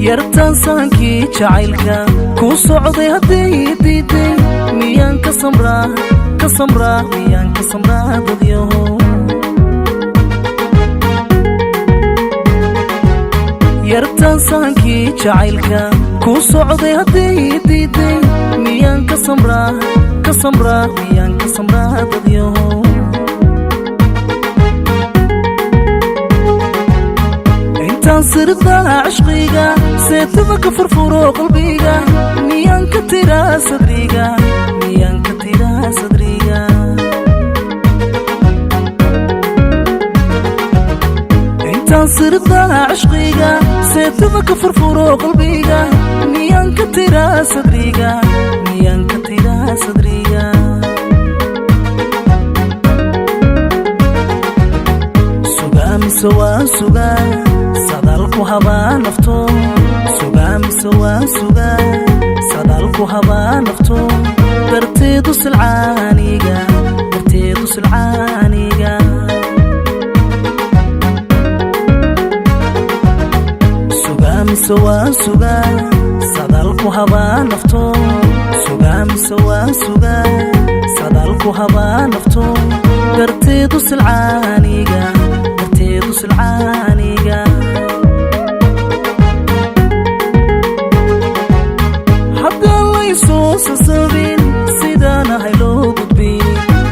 yartan sankii jacaylka ku socday haday diiday miyaan ka samraa miyaan ka samraa dadyaho yartan sankii jacaylka ku socday haday diiday miyaan ka samraa miyaan ka samraa dadyaho sirda عشقيga seetaba ka furfuro qalbiga miyaan ka tiraa sadriga intaan sirda عشقيga seetaba ka furfuro qalbiga miyaan ka tiraa sadriga suga sadalku habaa nafto sadalku habaa nafto darteedu silcaaniga suga sadalku habaa nafto sadalku habaa nafto darteedu silcaaniga haddaan laysoo sasabin sidaanahay loo gudbin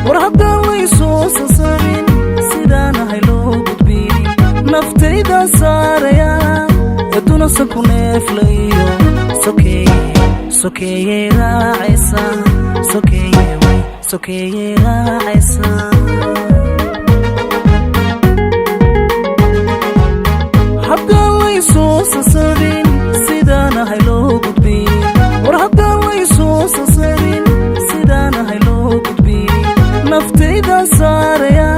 war haddaan laysoo sasabin sidaanahay loo gudbin naftaydan saaraya aduna sanku neeflayo sokeeye raacaysa haddaan laysoo sasabin sidaanahay loo gudbin war haddaan laysoo sasabin sidaanahay loo gudbin naftaydan saaraya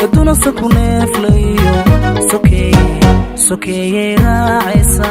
aduna sanku neeflayo sokeeye raacaysa